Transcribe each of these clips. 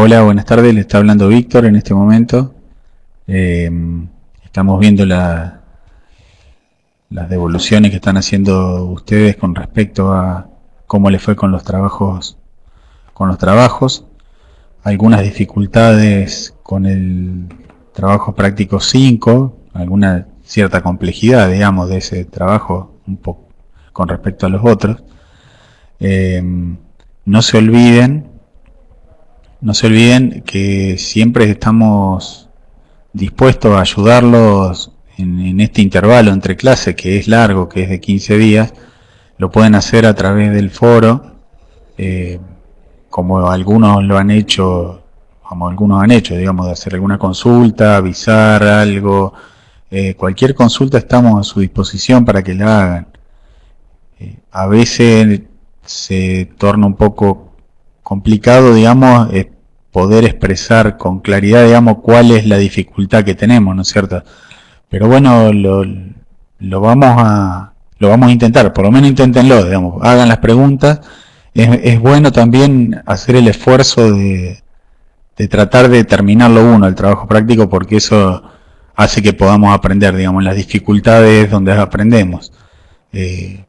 Hola, buenas tardes, le está hablando Víctor en este momento. Eh, Estamos viendo las devoluciones que están haciendo ustedes con respecto a cómo les fue con los trabajos, algunas dificultades con el trabajo práctico 5, alguna cierta complejidad, digamos, de ese trabajo un poco con respecto a los otros. Eh, no se olviden, no se olviden que siempre estamos dispuestos a ayudarlos en este intervalo entre clases, que es largo, que es de 15 días. Lo pueden hacer a través del foro, eh, como algunos lo han hecho, digamos, de hacer alguna consulta, avisar algo. Cualquier consulta estamos a su disposición para que la hagan. A veces se torna un poco complicado, digamos, poder expresar con claridad, digamos, cuál es la dificultad que tenemos, ¿no es cierto? Pero bueno, lo vamos a intentar, por lo menos inténtenlo, digamos, hagan las preguntas. Es bueno también hacer el esfuerzo de tratar de terminarlo uno, el trabajo práctico, porque eso hace que podamos aprender, digamos, las dificultades donde aprendemos. Eh,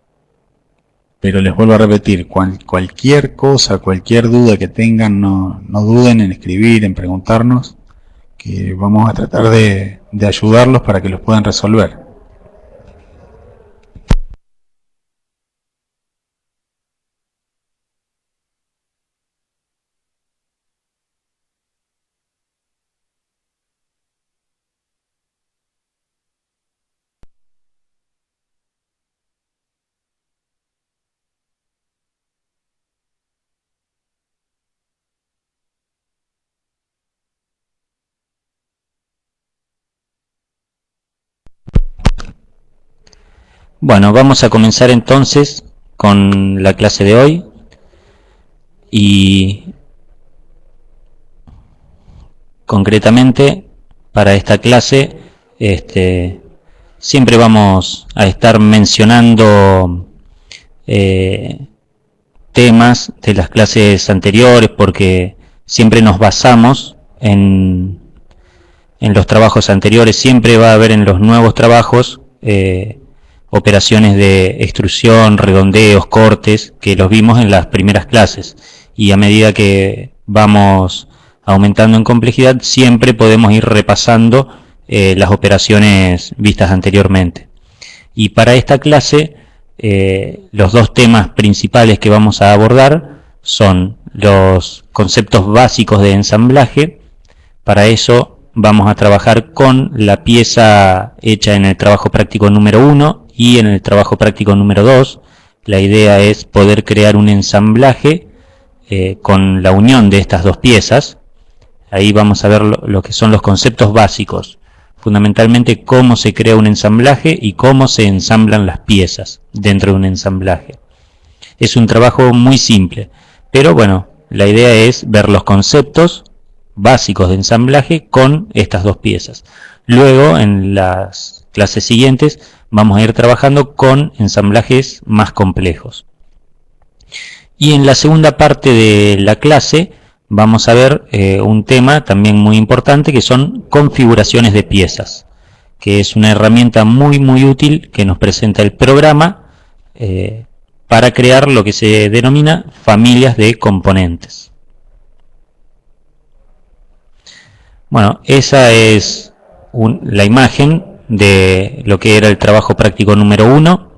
pero les vuelvo a repetir, cualquier cosa, cualquier duda que tengan, no duden en escribir, en preguntarnos, que vamos a tratar de ayudarlos para que los puedan resolver. Bueno, vamos a comenzar entonces con la clase de hoy y concretamente para esta clase siempre vamos a estar mencionando temas de las clases anteriores porque siempre nos basamos en los trabajos anteriores, siempre va a haber en los nuevos trabajos operaciones de extrusión, redondeos, cortes, que los vimos en las primeras clases. Y a medida que vamos aumentando en complejidad, siempre podemos ir repasando las operaciones vistas anteriormente. Y para esta clase, los dos temas principales que vamos a abordar son los conceptos básicos de ensamblaje. Para eso vamos a trabajar con la pieza hecha en el trabajo práctico número 1 y en el trabajo práctico número 2. La idea es poder crear un ensamblaje con la unión de estas dos piezas. Ahí vamos a ver lo que son los conceptos básicos, fundamentalmente cómo se crea un ensamblaje y cómo se ensamblan las piezas dentro de un ensamblaje. Es un trabajo muy simple, pero bueno, la idea es ver los conceptos básicos de ensamblaje con estas dos piezas. Luego, en las clases siguientes, vamos a ir trabajando con ensamblajes más complejos. Y en la segunda parte de la clase vamos a ver un tema también muy importante, que son configuraciones de piezas, que es una herramienta muy útil que nos presenta el programa para crear lo que se denomina familias de componentes. Bueno, esa es la imagen de lo que era el trabajo práctico número 1.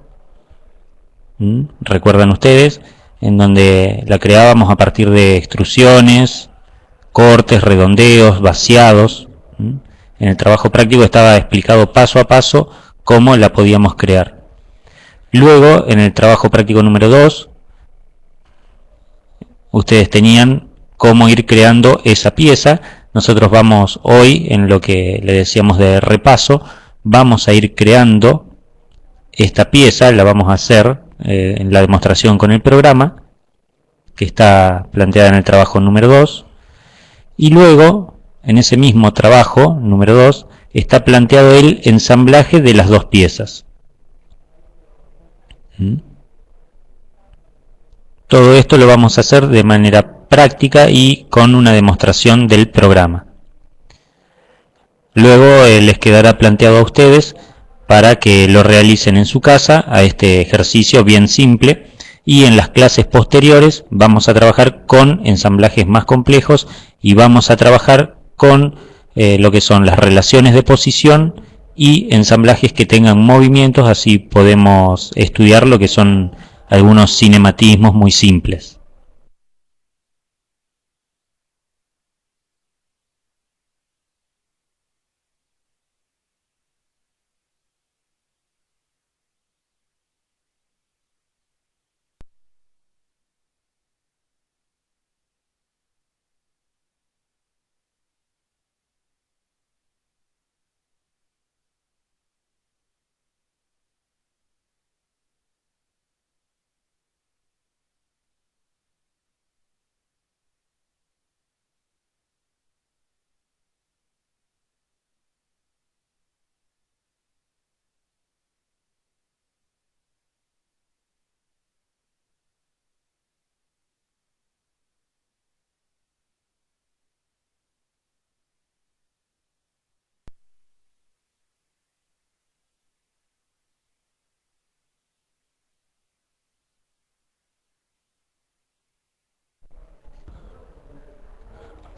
¿Recuerdan ustedes? En donde la creábamos a partir de extrusiones, cortes, redondeos, vaciados. En el trabajo práctico estaba explicado paso a paso cómo la podíamos crear. Luego, en el trabajo práctico número 2, ustedes tenían cómo ir creando esa pieza. Nosotros vamos hoy, en lo que le decíamos de repaso, vamos a ir creando esta pieza, la vamos a hacer en la demostración con el programa, que está planteada en el trabajo número 2, y luego, en ese mismo trabajo número 2, está planteado el ensamblaje de las dos piezas. Todo esto lo vamos a hacer de manera práctica y con una demostración del programa. Luego les quedará planteado a ustedes para que lo realicen en su casa a este ejercicio bien simple, y en las clases posteriores vamos a trabajar con ensamblajes más complejos y vamos a trabajar con lo que son las relaciones de posición y ensamblajes que tengan movimientos, así podemos estudiar lo que son algunos cinematismos muy simples.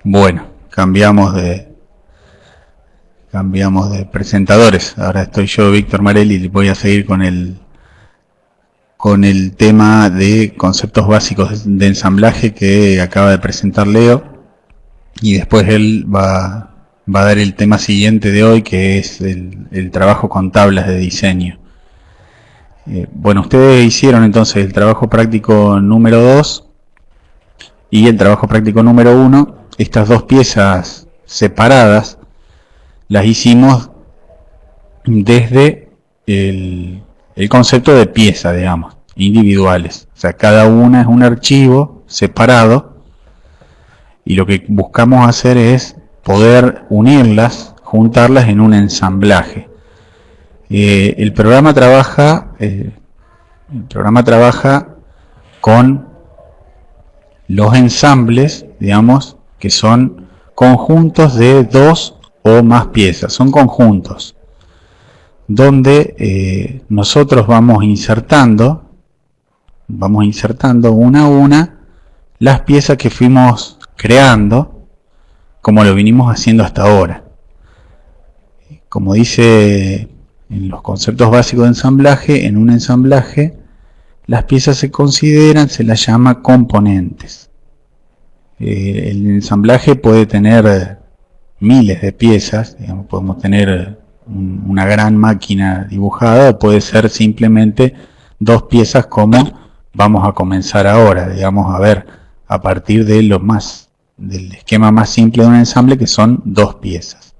Bueno, cambiamos de presentadores. Ahora estoy yo, Víctor Marelli, y voy a seguir con el tema de conceptos básicos de ensamblaje que acaba de presentar Leo, y después él va a dar el tema siguiente de hoy, que es el trabajo con tablas de diseño. Bueno, ustedes hicieron entonces el trabajo práctico número 2 y el trabajo práctico número 1. Estas dos piezas separadas las hicimos desde el concepto de pieza, digamos, individuales. O sea, cada una es un archivo separado, y lo que buscamos hacer es poder unirlas, juntarlas en un ensamblaje. El programa trabaja con los ensambles, digamos, que son conjuntos de dos o más piezas. Son conjuntos donde nosotros vamos insertando una a una las piezas que fuimos creando, como lo vinimos haciendo hasta ahora. Como dice en los conceptos básicos de ensamblaje, en un ensamblaje las piezas se consideran, se las llama componentes. El ensamblaje puede tener miles de piezas, digamos, podemos tener una gran máquina dibujada, o puede ser simplemente dos piezas, como vamos a comenzar ahora, digamos, a ver, a partir de del esquema más simple de un ensamble, que son dos piezas.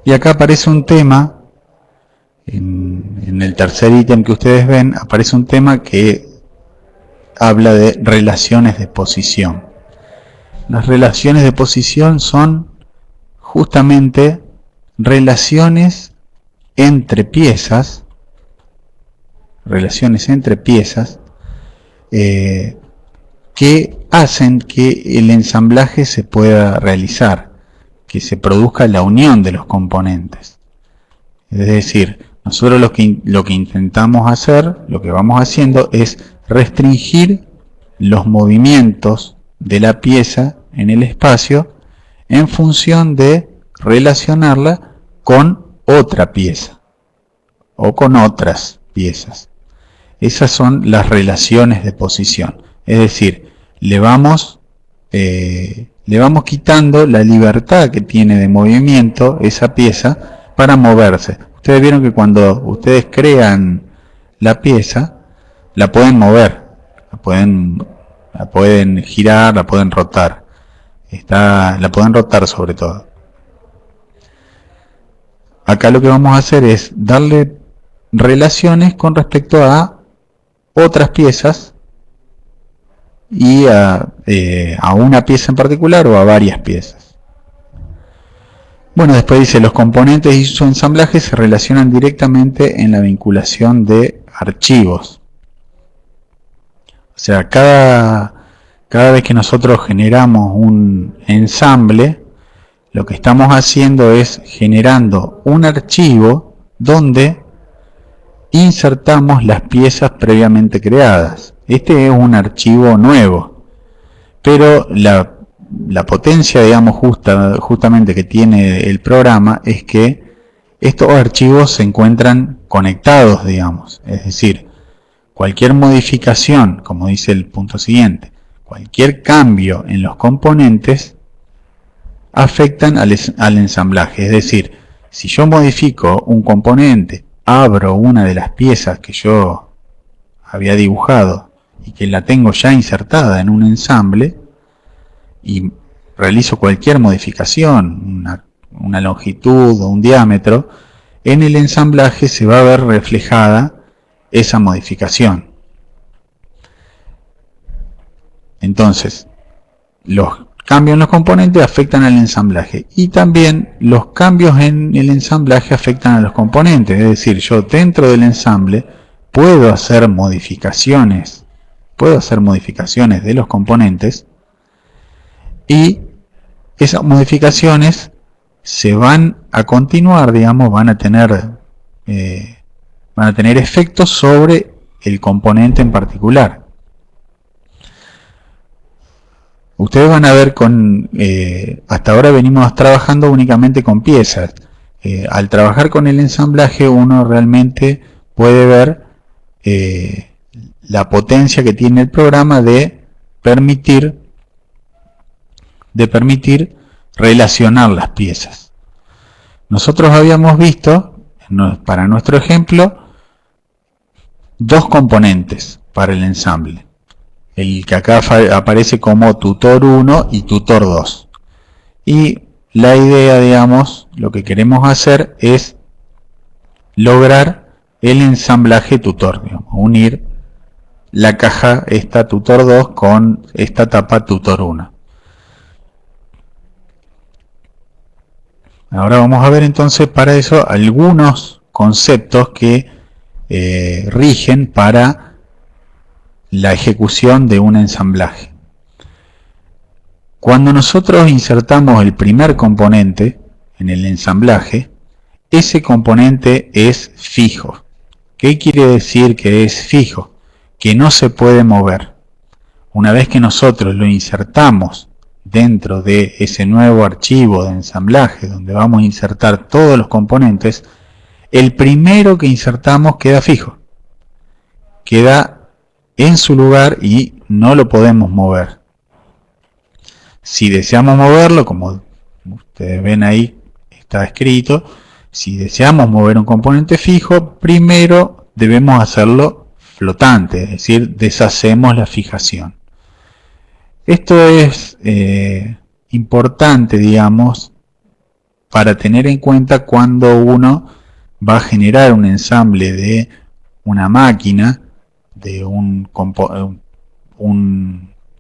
Y acá aparece un tema, en el tercer ítem que ustedes ven, aparece un tema que habla de relaciones de posición. Las relaciones de posición son justamente relaciones entre piezas, que hacen que el ensamblaje se pueda realizar, que se produzca la unión de los componentes. Es decir, nosotros lo que intentamos hacer, lo que vamos haciendo, es restringir los movimientos de la pieza en el espacio en función de relacionarla con otra pieza o con otras piezas. Esas son las relaciones de posición. Es decir, le vamos quitando la libertad que tiene de movimiento esa pieza para moverse. Ustedes vieron que cuando ustedes crean la pieza, la pueden mover, la pueden girar, la pueden rotar. La pueden rotar sobre todo. Acá lo que vamos a hacer es darle relaciones con respecto a otras piezas, y a una pieza en particular o a varias piezas. Bueno, después dice, los componentes y su ensamblaje se relacionan directamente en la vinculación de archivos. O sea, cada cada vez que nosotros generamos un ensamble, lo que estamos haciendo es generando un archivo donde insertamos las piezas previamente creadas. Este es un archivo nuevo, pero la potencia, digamos, justamente que tiene el programa es que estos archivos se encuentran conectados, digamos, es decir, cualquier modificación, como dice el punto siguiente, cualquier cambio en los componentes afectan al ensamblaje. Es decir, si yo modifico un componente, abro una de las piezas que yo había dibujado y que la tengo ya insertada en un ensamble y realizo cualquier modificación, una longitud o un diámetro, en el ensamblaje se va a ver reflejada esa modificación. Entonces, los cambios en los componentes afectan al ensamblaje y también los cambios en el ensamblaje afectan a los componentes. Es decir, yo dentro del ensamble puedo hacer modificaciones de los componentes y esas modificaciones se van a continuar, digamos, van a tener efectos sobre el componente en particular. Ustedes van a ver hasta ahora venimos trabajando únicamente con piezas. Al trabajar con el ensamblaje uno realmente puede ver la potencia que tiene el programa de permitir relacionar las piezas. Nosotros habíamos visto, para nuestro ejemplo, dos componentes para el ensamble. El que acá aparece como tutor 1 y tutor 2. Y la idea, digamos, lo que queremos hacer es lograr el ensamblaje tutor, digamos, unir la caja esta tutor 2 con esta tapa tutor 1. Ahora vamos a ver entonces para eso algunos conceptos que rigen para la ejecución de un ensamblaje. Cuando nosotros insertamos el primer componente en el ensamblaje, ese componente es fijo. ¿Qué quiere decir que es fijo? Que no se puede mover. Una vez que nosotros lo insertamos dentro de ese nuevo archivo de ensamblaje donde vamos a insertar todos los componentes, el primero que insertamos queda fijo, queda en su lugar y no lo podemos mover. Si deseamos moverlo, como ustedes ven ahí está escrito, si deseamos mover un componente fijo, primero debemos hacerlo flotante, es decir, deshacemos la fijación. Esto es importante, digamos, para tener en cuenta cuando uno va a generar un ensamble de una máquina, de un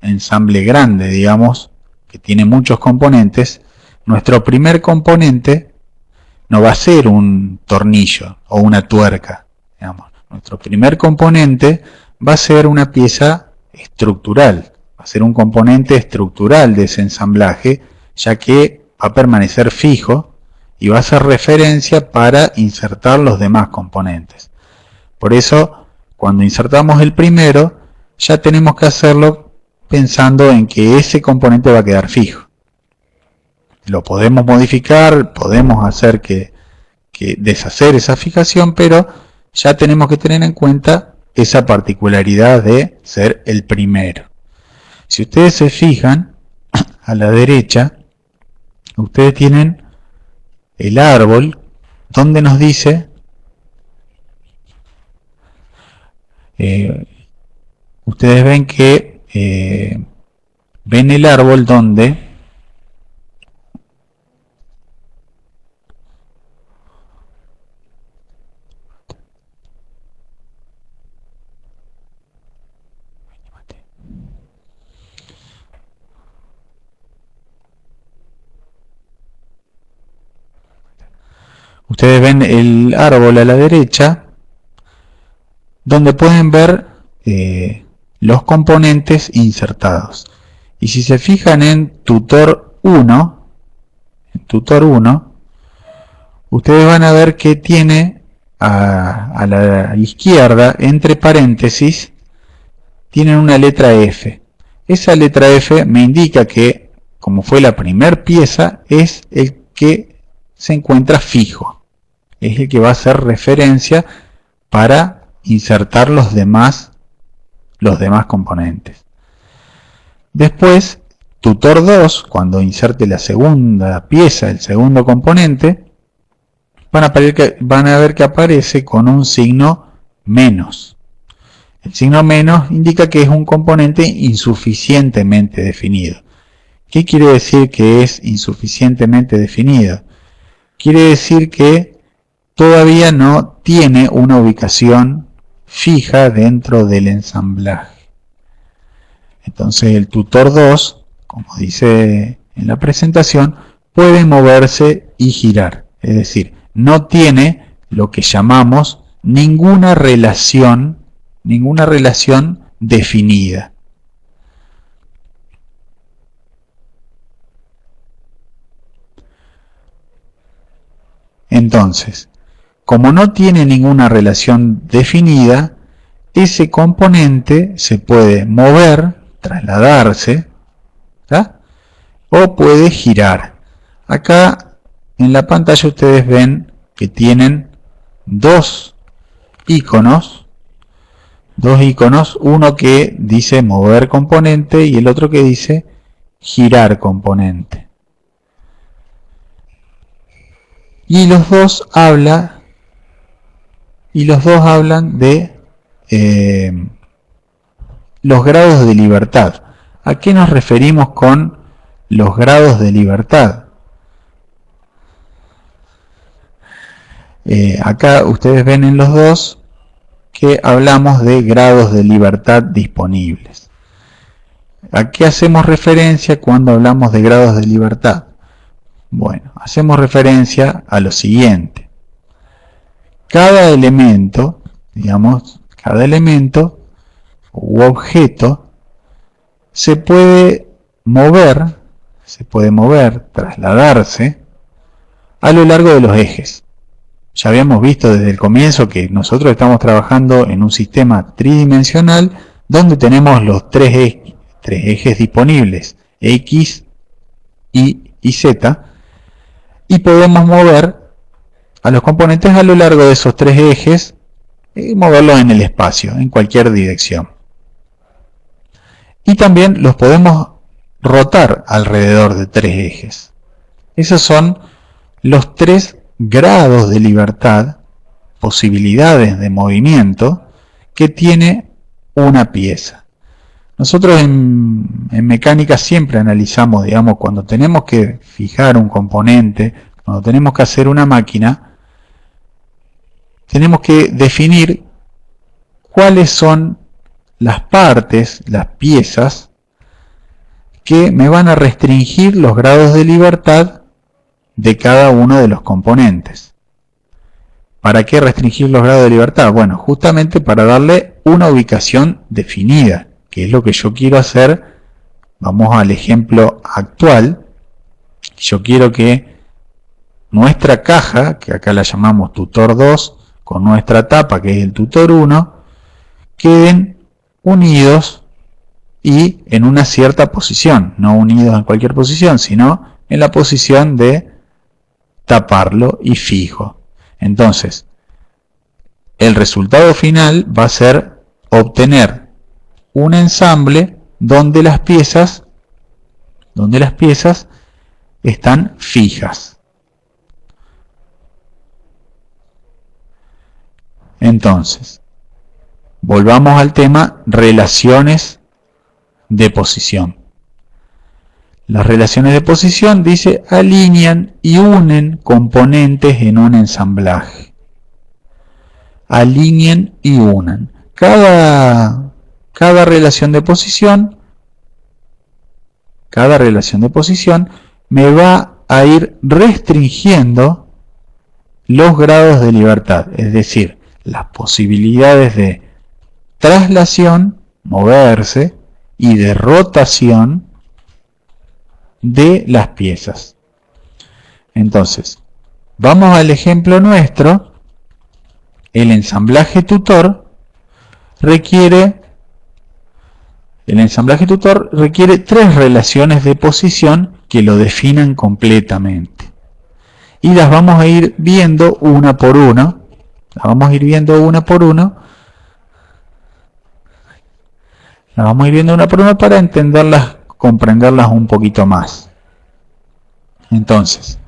ensamble grande, digamos, que tiene muchos componentes. Nuestro primer componente no va a ser un tornillo o una tuerca, digamos. Nuestro primer componente va a ser una pieza estructural, va a ser un componente estructural de ese ensamblaje, ya que va a permanecer fijo y va a ser referencia para insertar los demás componentes. Por eso, cuando insertamos el primero, ya tenemos que hacerlo pensando en que ese componente va a quedar fijo. Lo podemos modificar, podemos hacer que deshacer esa fijación, pero ya tenemos que tener en cuenta esa particularidad de ser el primero. Si ustedes se fijan, a la derecha, ustedes tienen el árbol donde nos dice, ustedes ven que ven el árbol donde ustedes ven el árbol a la derecha, donde pueden ver los componentes insertados. Y si se fijan en tutor 1, ustedes van a ver que tiene a la izquierda, entre paréntesis, tienen una letra F. Esa letra F me indica que, como fue la primer pieza, es el que se encuentra fijo. Es el que va a hacer referencia para insertar los demás componentes. Después, tutor 2, cuando inserte la segunda pieza, el segundo componente, van a ver que aparece con un signo menos. El signo menos indica que es un componente insuficientemente definido. ¿Qué quiere decir que es insuficientemente definido? Quiere decir que todavía no tiene una ubicación fija dentro del ensamblaje. Entonces el tutor 2, como dice en la presentación, puede moverse y girar. Es decir, no tiene lo que llamamos ninguna relación definida. Entonces, como no tiene ninguna relación definida, ese componente se puede mover, trasladarse, ¿tá? O puede girar. Acá en la pantalla ustedes ven que tienen dos iconos, uno que dice mover componente y el otro que dice girar componente. Y los dos hablan de los grados de libertad. ¿A qué nos referimos con los grados de libertad? Acá ustedes ven en los dos que hablamos de grados de libertad disponibles. ¿A qué hacemos referencia cuando hablamos de grados de libertad? Bueno, hacemos referencia a lo siguiente. Cada elemento u objeto se puede mover, trasladarse a lo largo de los ejes. Ya habíamos visto desde el comienzo que nosotros estamos trabajando en un sistema tridimensional donde tenemos los tres ejes disponibles, X, Y y Z, y podemos mover a los componentes a lo largo de esos tres ejes y moverlos en el espacio, en cualquier dirección. Y también los podemos rotar alrededor de tres ejes. Esos son los tres grados de libertad, posibilidades de movimiento que tiene una pieza. Nosotros en mecánica siempre analizamos, cuando tenemos que fijar un componente, cuando tenemos que hacer una máquina, tenemos que definir cuáles son las partes, las piezas, que me van a restringir los grados de libertad de cada uno de los componentes. ¿Para qué restringir los grados de libertad? Bueno, justamente para darle una ubicación definida, que es lo que yo quiero hacer. Vamos al ejemplo actual. Yo quiero que nuestra caja, que acá la llamamos tutor 2, con nuestra tapa, que es el tutor 1, queden unidos y en una cierta posición, no unidos en cualquier posición, sino en la posición de taparlo y fijo. Entonces, el resultado final va a ser obtener un ensamble donde las piezas están fijas. Entonces, volvamos al tema relaciones de posición. Las relaciones de posición, dice, alinean y unen componentes en un ensamblaje. Alinean y unen. Cada relación de posición me va a ir restringiendo los grados de libertad, es decir, las posibilidades de traslación, moverse, y de rotación, de las piezas. Entonces, vamos al ejemplo nuestro. El ensamblaje tutor requiere tres relaciones de posición que lo definan completamente. Y las vamos a ir viendo una por una. Para entenderlas, comprenderlas un poquito más. Entonces,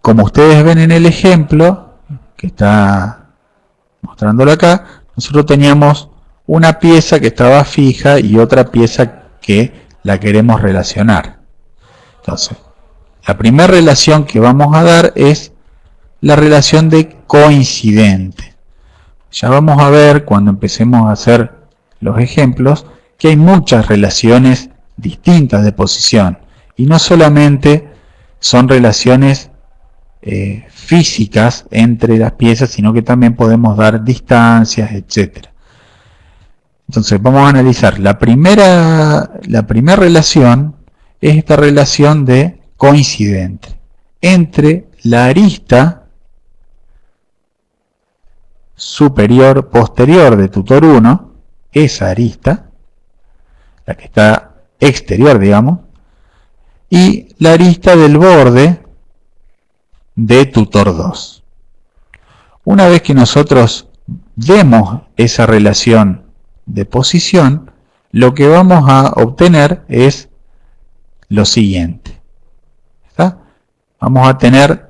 como ustedes ven en el ejemplo que está mostrándolo acá, nosotros teníamos una pieza que estaba fija y otra pieza que la queremos relacionar. Entonces, la primera relación que vamos a dar es la relación de coincidente. Ya vamos a ver cuando empecemos a hacer los ejemplos que hay muchas relaciones distintas de posición y no solamente son relaciones físicas entre las piezas, sino que también podemos dar distancias, etc. Entonces vamos a analizar la primera relación. Es esta relación de coincidente entre la arista superior posterior de tutor 1, esa arista, la que está exterior, digamos, y la arista del borde de tutor 2. Una vez que nosotros demos esa relación de posición, lo que vamos a obtener es lo siguiente. ¿Está? Vamos a tener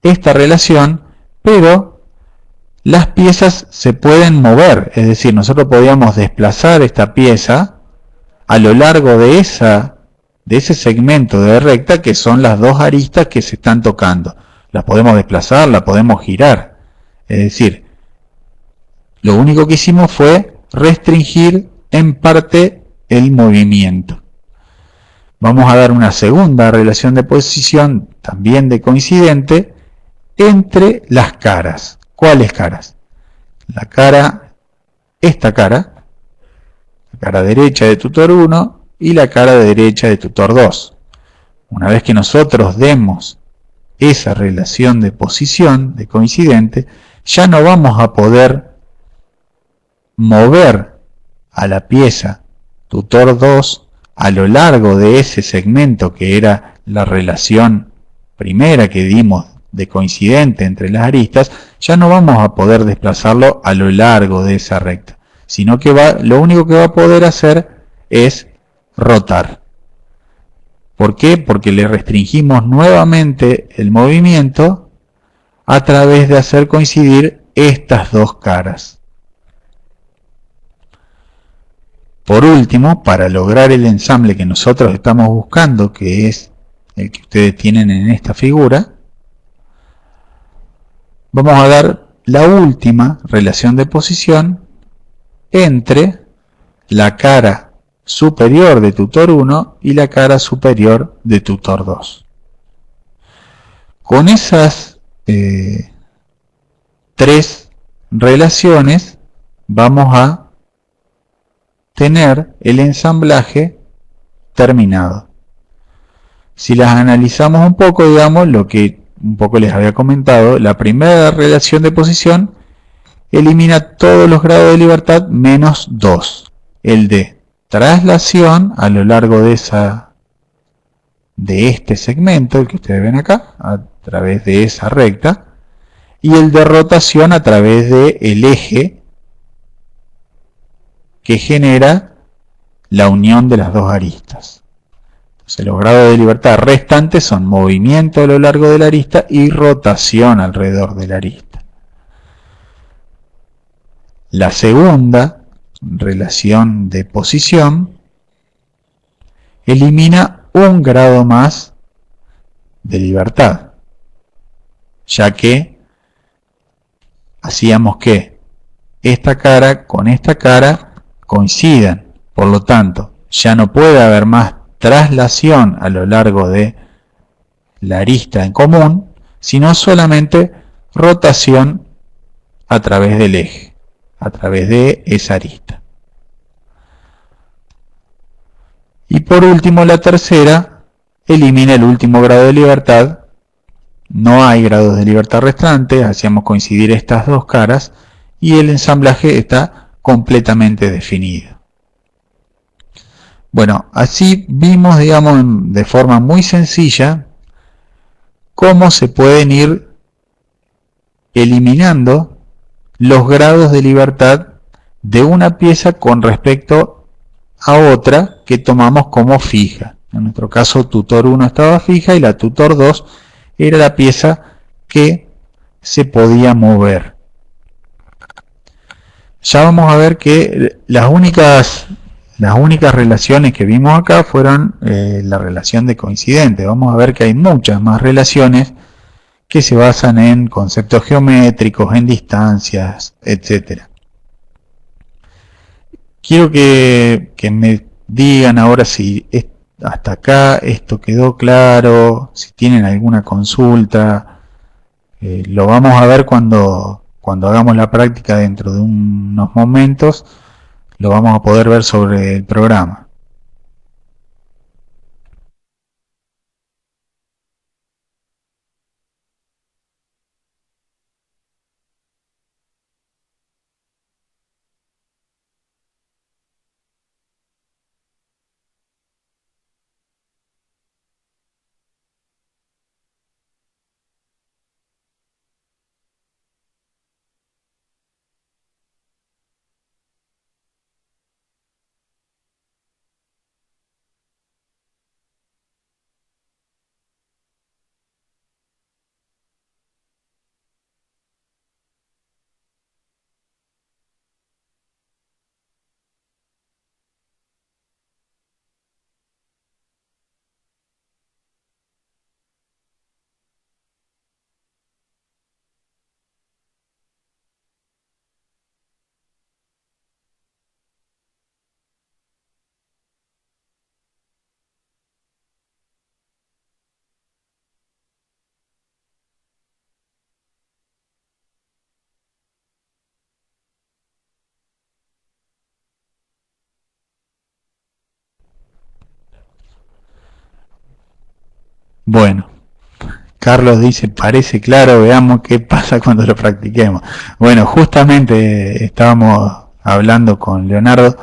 esta relación, pero las piezas se pueden mover, es decir, nosotros podíamos desplazar esta pieza a lo largo de ese segmento de recta que son las dos aristas que se están tocando. La podemos desplazar, la podemos girar. Es decir, lo único que hicimos fue restringir en parte el movimiento. Vamos a dar una segunda relación de posición, también de coincidente, entre las caras. ¿Cuáles caras? Esta cara, la cara derecha de tutor 1 y la cara derecha de tutor 2. Una vez que nosotros demos esa relación de posición, de coincidente, ya no vamos a poder mover a la pieza tutor 2 a lo largo de ese segmento que era la relación primera que dimos de coincidente entre las aristas. Ya no vamos a poder desplazarlo a lo largo de esa recta, sino que lo único que va a poder hacer es rotar. ¿Por qué? Porque le restringimos nuevamente el movimiento a través de hacer coincidir estas dos caras. Por último, para lograr el ensamble que nosotros estamos buscando, que es el que ustedes tienen en esta figura, vamos a dar la última relación de posición entre la cara superior de tutor 1 y la cara superior de tutor 2. Con esas tres relaciones vamos a tener el ensamblaje terminado. Si las analizamos un poco, digamos, lo que un poco les había comentado, la primera relación de posición elimina todos los grados de libertad menos 2. El de traslación a lo largo de este segmento, el que ustedes ven acá, a través de esa recta, y el de rotación a través del eje que genera la unión de las dos aristas. Entonces, los grados de libertad restantes son movimiento a lo largo de la arista y rotación alrededor de la arista. La segunda relación de posición elimina un grado más de libertad, ya que hacíamos que esta cara con esta cara coincidan. Por lo tanto, ya no puede haber más traslación a lo largo de la arista en común, sino solamente rotación a través del eje, a través de esa arista. Y por último, la tercera, elimina el último grado de libertad. No hay grados de libertad restantes, hacíamos coincidir estas dos caras y el ensamblaje está completamente definido. Bueno, así vimos, digamos, de forma muy sencilla cómo se pueden ir eliminando los grados de libertad de una pieza con respecto a otra que tomamos como fija. En nuestro caso, tutor 1 estaba fija y la tutor 2 era la pieza que se podía mover. Ya vamos a ver que las únicas relaciones que vimos acá fueron la relación de coincidente. Vamos a ver que hay muchas más relaciones que se basan en conceptos geométricos, en distancias, etcétera. Quiero que me digan ahora si hasta acá esto quedó claro, si tienen alguna consulta. Lo vamos a ver cuando hagamos la práctica dentro de unos momentos, lo vamos a poder ver sobre el programa. Bueno, Carlos dice, parece claro, veamos qué pasa cuando lo practiquemos. Bueno, justamente estábamos hablando con Leonardo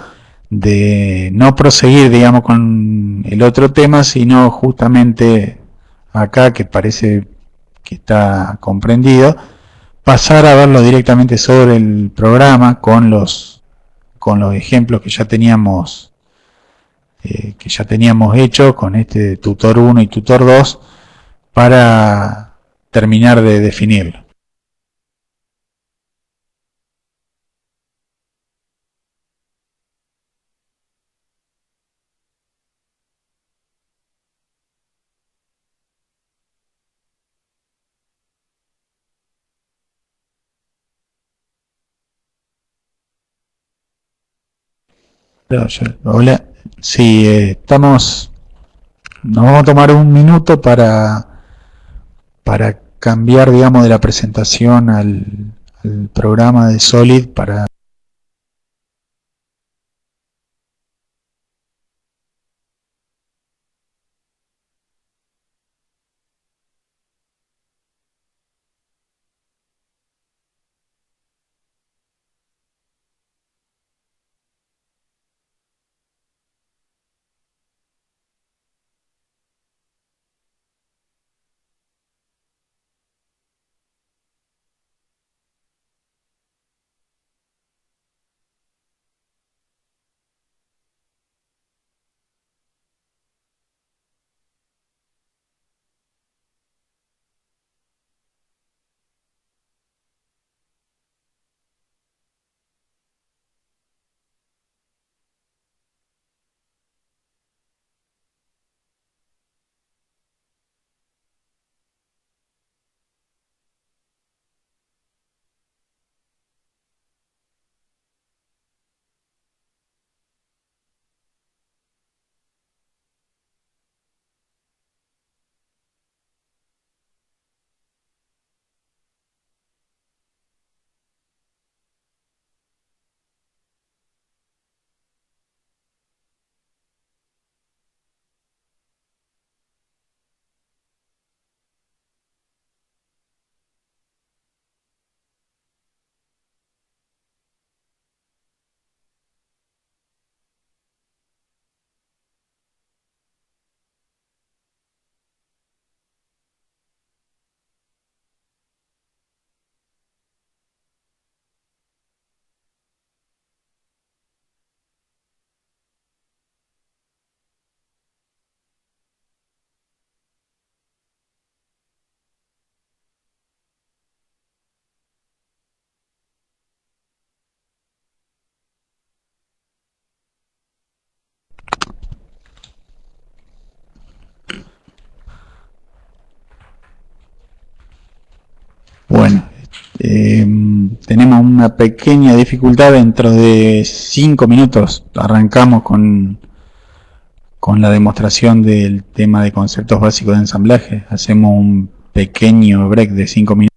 de no proseguir, digamos, con el otro tema, sino justamente acá, que parece que está comprendido, pasar a verlo directamente sobre el programa con los ejemplos que ya teníamos hechos con este tutor 1 y tutor 2 para terminar de definirlo. Hola, sí, nos vamos a tomar un minuto para cambiar, digamos, de la presentación al programa de Solid para tenemos una pequeña dificultad. Dentro de 5 minutos arrancamos con la demostración del tema de conceptos básicos de ensamblaje. Hacemos un pequeño break de 5 minutos.